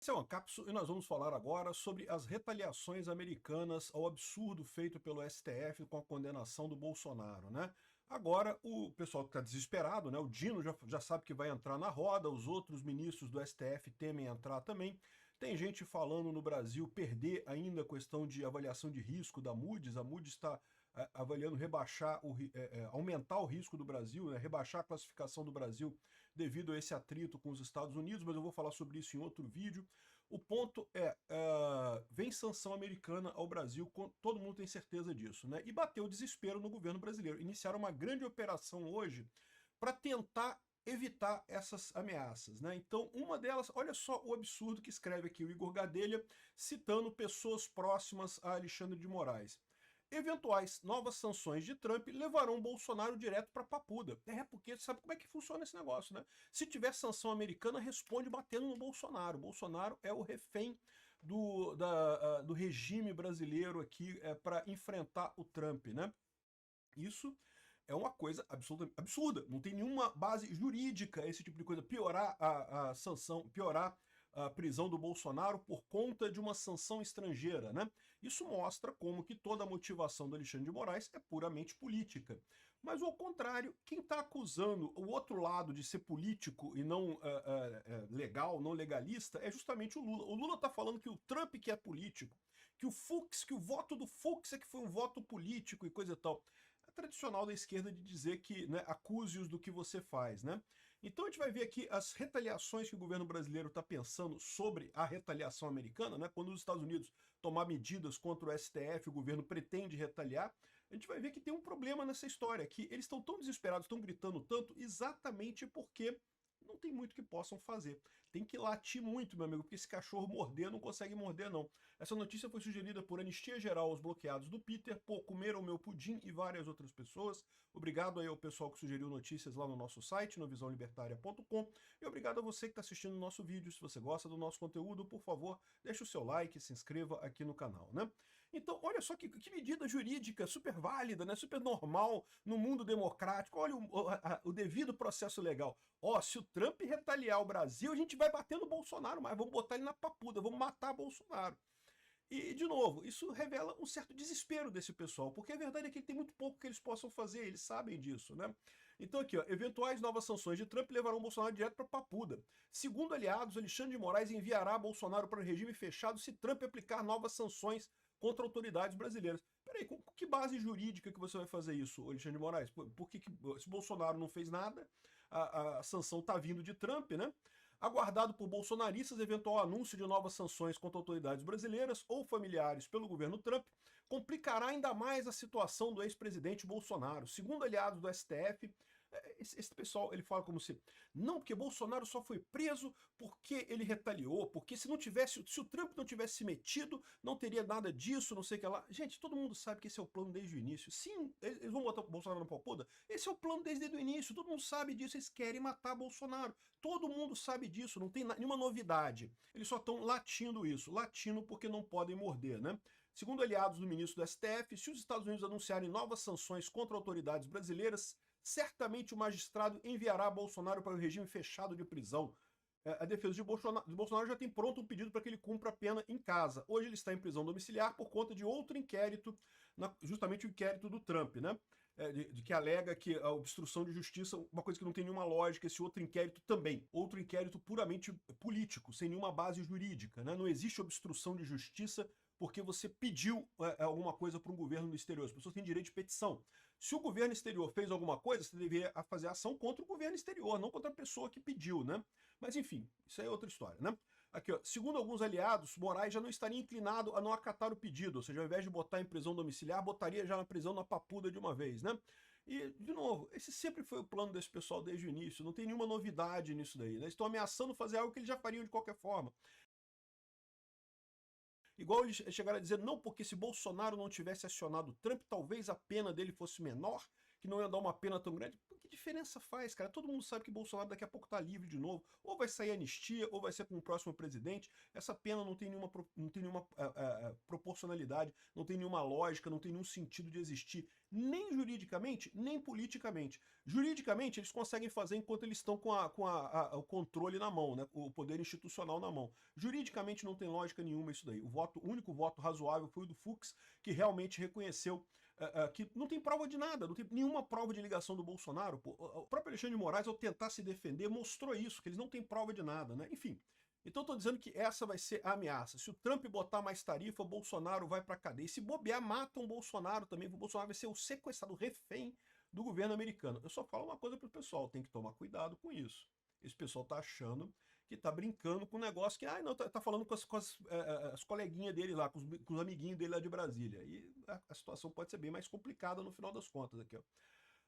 Esse é o Ancapsu e nós vamos falar agora sobre as retaliações americanas ao absurdo feito pelo STF com a condenação do Bolsonaro, né? Agora, o pessoal que está desesperado, né? O Dino já sabe que vai entrar na roda, os outros ministros do STF temem entrar também. Tem gente falando no Brasil perder ainda a questão de avaliação de risco da Moody's. A Moody's está avaliando aumentar o risco do Brasil, né, rebaixar a classificação do Brasil devido a esse atrito com os Estados Unidos, mas eu vou falar sobre isso em outro vídeo. O ponto é, vem sanção americana ao Brasil, todo mundo tem certeza disso, né? E bateu o desespero no governo brasileiro. Iniciaram uma grande operação hoje para tentar evitar essas ameaças, né? Então, uma delas, olha só o absurdo que escreve aqui o Igor Gadelha, citando pessoas próximas a Alexandre de Moraes. Eventuais novas sanções de Trump levarão Bolsonaro direto para Papuda. Porque sabe como é que funciona esse negócio, né? Se tiver sanção americana, responde batendo no Bolsonaro. Bolsonaro é o refém do regime brasileiro aqui para enfrentar o Trump, né? Isso é uma coisa absolutamente absurda. Não tem nenhuma base jurídica esse tipo de coisa. Piorar a sanção, piorar a prisão do Bolsonaro por conta de uma sanção estrangeira, né? Isso mostra como que toda a motivação do Alexandre de Moraes é puramente política. Mas ao contrário, quem está acusando o outro lado de ser político e não legal, não legalista, é justamente o Lula. O Lula está falando que o Trump que é político, que o voto do Fux é que foi um voto político e coisa e tal. É tradicional da esquerda de dizer que, né, acuse-os do que você faz, né? Então a gente vai ver aqui as retaliações que o governo brasileiro está pensando sobre a retaliação americana, né? Quando os Estados Unidos tomar medidas contra o STF, o governo pretende retaliar. A gente vai ver que tem um problema nessa história, que eles estão tão desesperados, estão gritando tanto, exatamente porque não tem muito que possam fazer. Tem que latir muito, meu amigo, porque esse cachorro morder não consegue morder, não. Essa notícia foi sugerida por Anistia Geral aos bloqueados do Peter, por Comer o Meu Pudim e várias outras pessoas. Obrigado aí ao pessoal que sugeriu notícias lá no nosso site, no visãolibertaria.com. E obrigado a você que está assistindo o nosso vídeo. Se você gosta do nosso conteúdo, por favor, deixe o seu like, se inscreva aqui no canal, né? Então, olha só que medida jurídica super válida, né? Super normal no mundo democrático. Olha o devido processo legal. Ó, se o Trump retaliar o Brasil, a gente vai bater no Bolsonaro, mas vamos botar ele na papuda, vamos matar Bolsonaro. E, de novo, isso revela um certo desespero desse pessoal, porque a verdade é que tem muito pouco que eles possam fazer, eles sabem disso, né? Então aqui, ó, eventuais novas sanções de Trump levarão Bolsonaro direto para Papuda. Segundo aliados, Alexandre de Moraes enviará Bolsonaro para o regime fechado se Trump aplicar novas sanções contra autoridades brasileiras. Peraí, com que base jurídica que você vai fazer isso, Alexandre de Moraes? Por que se Bolsonaro não fez nada, a sanção está vindo de Trump, né? Aguardado por bolsonaristas, eventual anúncio de novas sanções contra autoridades brasileiras ou familiares pelo governo Trump complicará ainda mais a situação do ex-presidente Bolsonaro. Segundo aliados do STF, esse pessoal, ele fala como se, não, porque Bolsonaro só foi preso porque ele retaliou, porque se o Trump não tivesse se metido, não teria nada disso, não sei o que lá. Gente, todo mundo sabe que esse é o plano desde o início. Sim, eles vão botar o Bolsonaro na papuda? Esse é o plano desde o início, todo mundo sabe disso, eles querem matar Bolsonaro. Todo mundo sabe disso, não tem nenhuma novidade. Eles só estão latindo isso, latindo porque não podem morder, né? Segundo aliados do ministro do STF, se os Estados Unidos anunciarem novas sanções contra autoridades brasileiras, certamente o magistrado enviará Bolsonaro para o regime fechado de prisão. A defesa de Bolsonaro já tem pronto um pedido para que ele cumpra a pena em casa. Hoje ele está em prisão domiciliar por conta de outro inquérito, justamente o inquérito do Trump, né? De que alega que a obstrução de justiça, uma coisa que não tem nenhuma lógica, esse outro inquérito também. Outro inquérito puramente político, sem nenhuma base jurídica, né? Não existe obstrução de justiça porque você pediu alguma coisa para um governo no exterior. As pessoas têm direito de petição. Se o governo exterior fez alguma coisa, você deveria fazer ação contra o governo exterior, não contra a pessoa que pediu, né? Mas enfim, isso aí é outra história, né? Aqui, ó, segundo alguns aliados, Moraes já não estaria inclinado a não acatar o pedido, ou seja, ao invés de botar em prisão domiciliar, botaria já na prisão na papuda de uma vez, né? E, de novo, esse sempre foi o plano desse pessoal desde o início, não tem nenhuma novidade nisso daí, né? Eles estão ameaçando fazer algo que eles já fariam de qualquer forma. Igual eles chegaram a dizer, não, porque se Bolsonaro não tivesse acionado Trump, talvez a pena dele fosse menor, que não ia dar uma pena tão grande. Que diferença faz, cara? Todo mundo sabe que Bolsonaro daqui a pouco tá livre de novo. Ou vai sair anistia, ou vai ser com o próximo presidente. Essa pena não tem nenhuma proporcionalidade, não tem nenhuma lógica, não tem nenhum sentido de existir, nem juridicamente, nem politicamente. Juridicamente, eles conseguem fazer enquanto eles estão com o controle na mão, né? O poder institucional na mão. Juridicamente não tem lógica nenhuma isso daí. O único voto razoável foi o do Fux, que realmente reconheceu que não tem prova de nada, não tem nenhuma prova de ligação do Bolsonaro. Pô. O próprio Alexandre de Moraes, ao tentar se defender, mostrou isso, que eles não têm prova de nada, né? Enfim. Então estou dizendo que essa vai ser a ameaça. Se o Trump botar mais tarifa, o Bolsonaro vai para cadeia. E se bobear, matam o Bolsonaro também. O Bolsonaro vai ser o sequestrado, o refém do governo americano. Eu só falo uma coisa pro pessoal, tem que tomar cuidado com isso. Esse pessoal tá achando que tá brincando com um negócio que, não, tá falando com as coleguinhas dele lá, com os amiguinhos dele lá de Brasília. E a situação pode ser bem mais complicada no final das contas aqui, ó.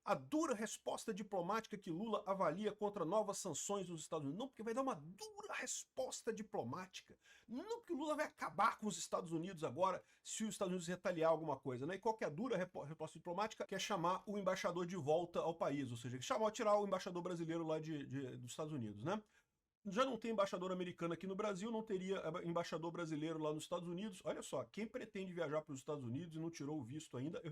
A dura resposta diplomática que Lula avalia contra novas sanções dos Estados Unidos. Não, porque vai dar uma dura resposta diplomática. Não porque o Lula vai acabar com os Estados Unidos agora se os Estados Unidos retaliar alguma coisa, né? E qual que é a dura resposta diplomática? Que é chamar o embaixador de volta ao país, ou seja, tirar o embaixador brasileiro lá dos Estados Unidos, né? Já não tem embaixador americano aqui no Brasil, não teria embaixador brasileiro lá nos Estados Unidos. Olha só, quem pretende viajar para os Estados Unidos e não tirou o visto ainda, eu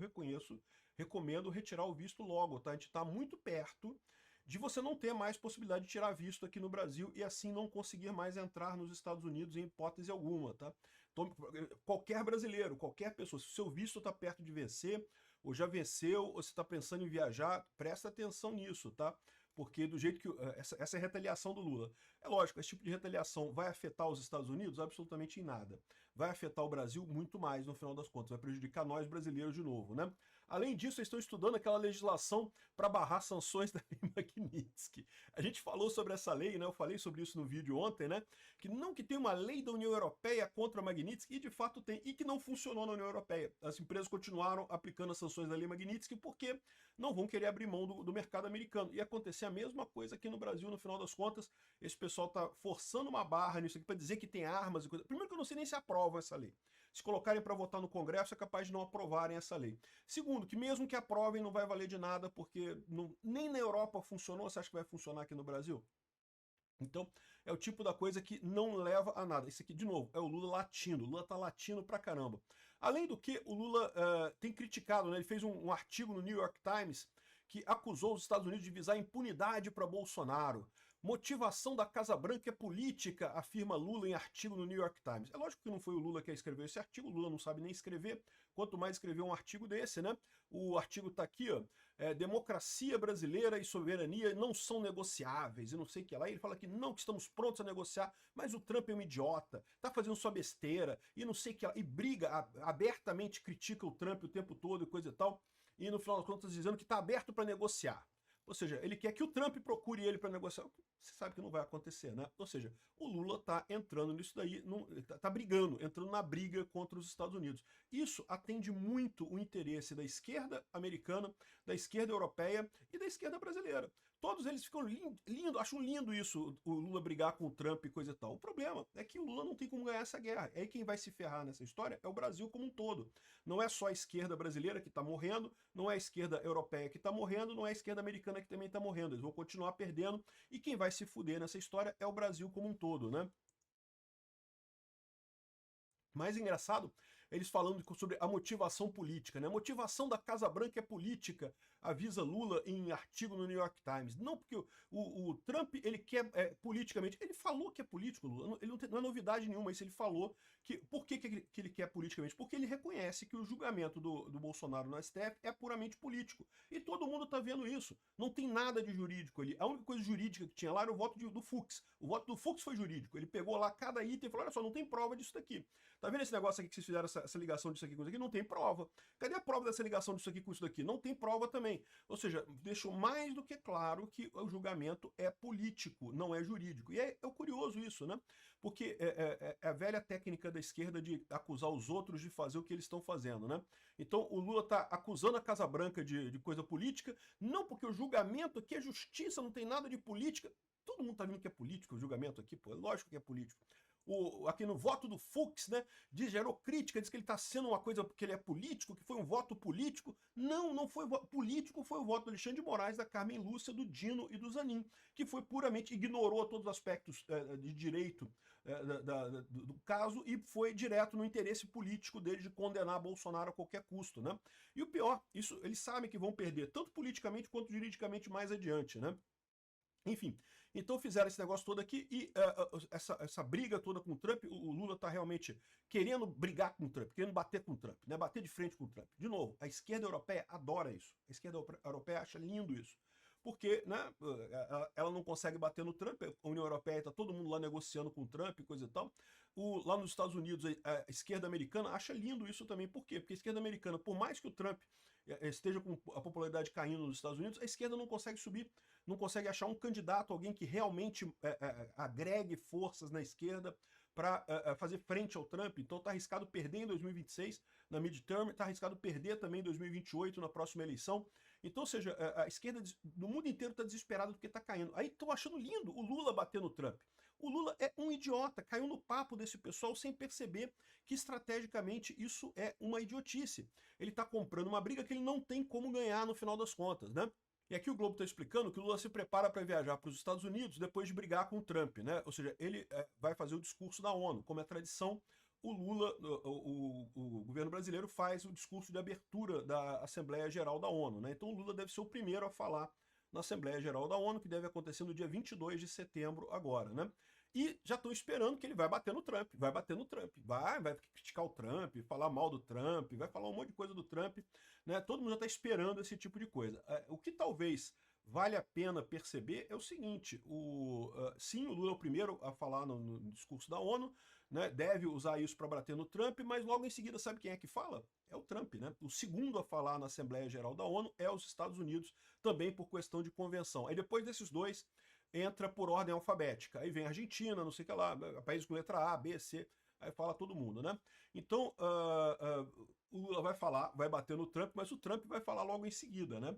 recomendo retirar o visto logo, tá? A gente está muito perto de você não ter mais possibilidade de tirar visto aqui no Brasil e assim não conseguir mais entrar nos Estados Unidos em hipótese alguma, tá? Então, qualquer brasileiro, qualquer pessoa, se o seu visto está perto de vencer, ou já venceu, ou você está pensando em viajar, presta atenção nisso, tá? Porque do jeito que essa é a retaliação do Lula. É lógico, esse tipo de retaliação vai afetar os Estados Unidos? Absolutamente em nada. Vai afetar o Brasil muito mais no final das contas, vai prejudicar nós brasileiros de novo, né? Além disso, eles estão estudando aquela legislação para barrar sanções da Lei Magnitsky. A gente falou sobre essa lei, né? Eu falei sobre isso no vídeo ontem, né? Que tem uma lei da União Europeia contra a Magnitsky, e de fato tem, e que não funcionou na União Europeia. As empresas continuaram aplicando as sanções da Lei Magnitsky porque não vão querer abrir mão do mercado americano. E acontecer a mesma coisa aqui no Brasil, no final das contas, esse pessoal está forçando uma barra nisso aqui para dizer que tem armas e coisa. Primeiro que eu não sei nem se aprovam essa lei. Se colocarem para votar no Congresso, é capaz de não aprovarem essa lei. Segundo, que mesmo que aprovem, não vai valer de nada, porque nem na Europa funcionou, você acha que vai funcionar aqui no Brasil? Então, é o tipo da coisa que não leva a nada. Isso aqui, de novo, é o Lula latino. O Lula tá latino pra caramba. Além do que, o Lula tem criticado, né? Ele fez um artigo no New York Times que acusou os Estados Unidos de visar impunidade para Bolsonaro. Motivação da Casa Branca é política, afirma Lula em artigo no New York Times. É lógico que não foi o Lula que escreveu esse artigo, o Lula não sabe nem escrever, quanto mais escrever um artigo desse, né? O artigo tá aqui, ó, democracia brasileira e soberania não são negociáveis, e não sei o que lá. E ele fala que não, que estamos prontos a negociar, mas o Trump é um idiota, tá fazendo sua besteira, e não sei o que lá, e briga, abertamente critica o Trump o tempo todo e coisa e tal, e no final das contas dizendo que tá aberto para negociar. Ou seja, ele quer que o Trump procure ele para negociar. Você sabe que não vai acontecer, né? Ou seja, o Lula está entrando nisso daí, está brigando, entrando na briga contra os Estados Unidos. Isso atende muito o interesse da esquerda americana, da esquerda europeia e da esquerda brasileira. Todos eles ficam lindo, acham lindo isso, o Lula brigar com o Trump e coisa e tal. O problema é que o Lula não tem como ganhar essa guerra. Aí quem vai se ferrar nessa história é o Brasil como um todo. Não é só a esquerda brasileira que está morrendo, não é a esquerda europeia que está morrendo, não é a esquerda americana que também está morrendo. Eles vão continuar perdendo e quem vai se fuder nessa história é o Brasil como um todo, né? Mais engraçado, eles falando sobre a motivação política, né? A motivação da Casa Branca é política, avisa Lula em artigo no New York Times. Não porque o Trump, ele quer politicamente, ele falou que é político, Lula, não é novidade nenhuma isso, ele falou que, por que ele quer politicamente? Porque ele reconhece que o julgamento do Bolsonaro no STF é puramente político. E todo mundo tá vendo isso. Não tem nada de jurídico ali. A única coisa jurídica que tinha lá era o voto do Fux. O voto do Fux foi jurídico. Ele pegou lá cada item e falou, olha só, não tem prova disso daqui. Tá vendo esse negócio aqui que vocês fizeram essa ligação disso aqui com isso aqui? Não tem prova. Cadê a prova dessa ligação disso aqui com isso daqui? Não tem prova também. Ou seja, deixou mais do que claro que o julgamento é político, não é jurídico. E é curioso isso, né? Porque é a velha técnica da esquerda de acusar os outros de fazer o que eles estão fazendo, né? Então o Lula está acusando a Casa Branca de coisa política, não porque o julgamento aqui é justiça, não tem nada de política. Todo mundo tá vendo que é político o julgamento aqui, pô, é lógico que é político. aqui no voto do Fux, né, gerou crítica, diz que ele está sendo uma coisa porque ele é político, que foi um voto político. Não, não foi político, foi o voto do Alexandre de Moraes, da Carmen Lúcia, do Dino e do Zanin, que foi puramente, ignorou todos os aspectos de direito do caso e foi direto no interesse político dele de condenar Bolsonaro a qualquer custo, né? E o pior, isso eles sabem que vão perder, tanto politicamente quanto juridicamente mais adiante, né? Enfim, então fizeram esse negócio todo aqui e essa briga toda com o Trump, o Lula está realmente querendo brigar com o Trump, querendo bater com o Trump, né? Bater de frente com o Trump. De novo, a esquerda europeia adora isso. A esquerda europeia acha lindo isso. Porque né, ela não consegue bater no Trump, a União Europeia está todo mundo lá negociando com o Trump e coisa e tal. Lá nos Estados Unidos, a esquerda americana acha lindo isso também. Por quê? Porque a esquerda americana, por mais que o Trump esteja com a popularidade caindo nos Estados Unidos, a esquerda não consegue subir, não consegue achar um candidato, alguém que realmente agregue forças na esquerda para fazer frente ao Trump. Então está arriscado perder em 2026 na midterm, está arriscado perder também em 2028 na próxima eleição. Então, ou seja, a esquerda no mundo inteiro está desesperada porque está caindo. Aí estão achando lindo o Lula bater no Trump. O Lula é um idiota, caiu no papo desse pessoal sem perceber que estrategicamente isso é uma idiotice. Ele está comprando uma briga que ele não tem como ganhar no final das contas, né? E aqui o Globo está explicando que o Lula se prepara para viajar para os Estados Unidos depois de brigar com o Trump, né? Ou seja, ele vai fazer o discurso da ONU. Como é tradição, o Lula, o governo brasileiro faz o discurso de abertura da Assembleia Geral da ONU, né? Então o Lula deve ser o primeiro a falar na Assembleia Geral da ONU, que deve acontecer no dia 22 de setembro agora, né? E já estão esperando que ele vai bater no Trump, vai bater no Trump, vai criticar o Trump, falar mal do Trump, vai falar um monte de coisa do Trump, né? Todo mundo já está esperando esse tipo de coisa. O que talvez vale a pena perceber é o seguinte, sim, o Lula é o primeiro a falar no discurso da ONU, né? Deve usar isso para bater no Trump, mas logo em seguida sabe quem é que fala? É o Trump, né? O segundo a falar na Assembleia Geral da ONU é os Estados Unidos, também por questão de convenção. Aí depois desses dois, entra por ordem alfabética. Aí vem a Argentina, não sei o que lá, país com letra A, B, C, aí fala todo mundo, né? Então, o Lula vai falar, vai bater no Trump, mas o Trump vai falar logo em seguida, né?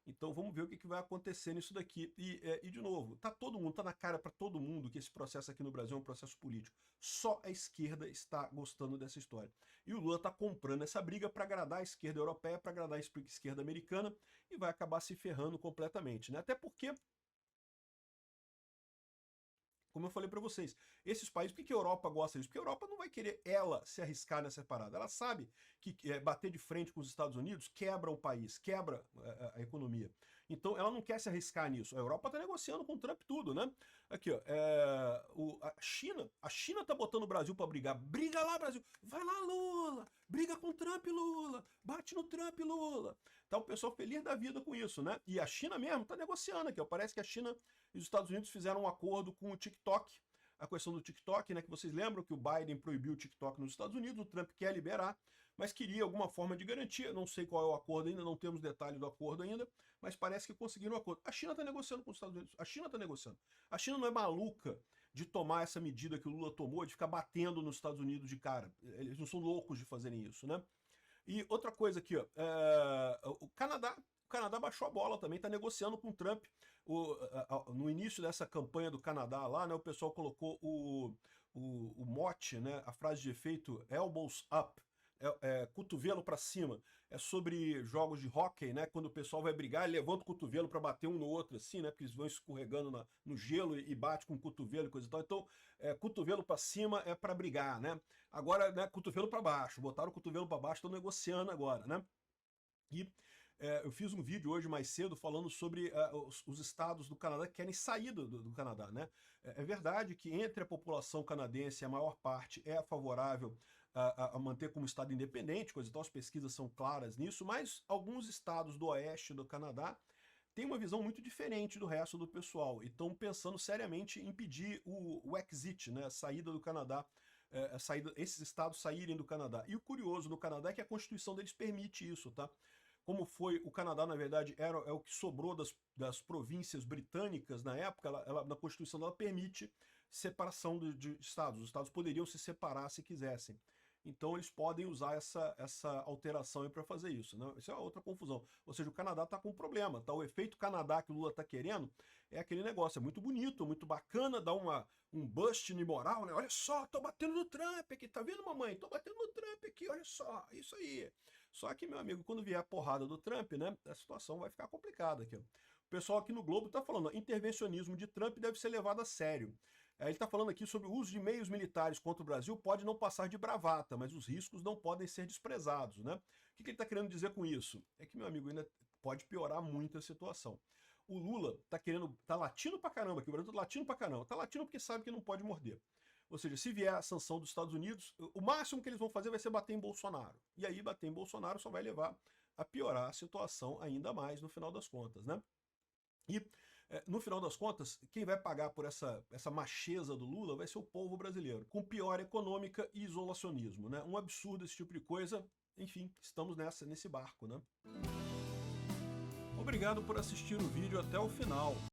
Então vamos ver o que vai acontecer nisso daqui. E de novo, tá na cara para todo mundo que esse processo aqui no Brasil é um processo político. Só a esquerda está gostando dessa história. E o Lula está comprando essa briga para agradar a esquerda europeia, para agradar a esquerda americana, e vai acabar se ferrando completamente, né? Até porque, como eu falei para vocês, esses países, por que a Europa gosta disso? Porque a Europa não vai querer ela se arriscar nessa parada. Ela sabe que bater de frente com os Estados Unidos quebra o país, quebra a economia. Então ela não quer se arriscar nisso. A Europa está negociando com o Trump tudo, né? Aqui, ó, a China tá botando o Brasil para brigar. Briga lá, Brasil! Vai lá, Lula! Briga com o Trump, Lula! Bate no Trump, Lula! Tá o pessoal feliz da vida com isso, né? E a China mesmo tá negociando aqui, ó. Parece que a China e os Estados Unidos fizeram um acordo com o TikTok, a questão do TikTok, né, que vocês lembram que o Biden proibiu o TikTok nos Estados Unidos, o Trump quer liberar, mas queria alguma forma de garantia, não sei qual é o acordo ainda, não temos detalhe do acordo ainda, mas parece que conseguiram um acordo. A China está negociando com os Estados Unidos, a China está negociando. A China não é maluca de tomar essa medida que o Lula tomou, de ficar batendo nos Estados Unidos de cara. Eles não são loucos de fazerem isso, né? E outra coisa aqui, ó, o Canadá baixou a bola também, está negociando com o Trump. No início dessa campanha do Canadá lá, né, o pessoal colocou o mote, né, a frase de efeito elbows up, cotovelo para cima. É sobre jogos de hóquei, né, quando o pessoal vai brigar, ele levanta o cotovelo para bater um no outro, assim, né, porque eles vão escorregando no gelo e bate com o cotovelo e coisa e tal. Então, cotovelo para cima é para brigar, né? Agora, né, cotovelo para baixo, botaram o cotovelo para baixo, estão negociando agora, né? E eu fiz um vídeo hoje mais cedo falando sobre os estados do Canadá que querem sair do Canadá, né? É verdade que entre a população canadense a maior parte é favorável a manter como estado independente, coisa e tal, as pesquisas são claras nisso, mas alguns estados do oeste do Canadá têm uma visão muito diferente do resto do pessoal e estão pensando seriamente em impedir o exit, né, a saída do Canadá, esses estados saírem do Canadá. E o curioso no Canadá é que a Constituição deles permite isso, tá? Como foi o Canadá, na verdade, é o que sobrou das províncias britânicas na época, na Constituição dela permite separação de estados. Os estados poderiam se separar se quisessem. então eles podem usar essa alteração para fazer isso, né? Isso é outra confusão. Ou seja, o Canadá está com um problema, tá? O efeito Canadá que o Lula está querendo é aquele negócio, é muito bonito, muito bacana, dá um bust de moral, né? Olha só, tô batendo no Trump aqui, tá vendo, mamãe? Tô batendo no Trump aqui, olha só, isso aí. Só que, meu amigo, quando vier a porrada do Trump, né, a situação vai ficar complicada aqui. O pessoal aqui no Globo está falando, ó, intervencionismo de Trump deve ser levado a sério. Ele está falando aqui sobre o uso de meios militares contra o Brasil pode não passar de bravata, mas os riscos não podem ser desprezados, né? O que ele está querendo dizer com isso? É que, meu amigo, ainda pode piorar muito a situação. O Lula tá latindo pra caramba aqui, o Brasil tá latindo pra caramba. Tá latindo porque sabe que não pode morder. Ou seja, se vier a sanção dos Estados Unidos, o máximo que eles vão fazer vai ser bater em Bolsonaro. E aí bater em Bolsonaro só vai levar a piorar a situação ainda mais no final das contas, né? E, no final das contas, quem vai pagar por essa macheza do Lula vai ser o povo brasileiro, com pior econômica e isolacionismo, né? Um absurdo esse tipo de coisa. Enfim, estamos nesse barco, né? Obrigado por assistir o vídeo até o final.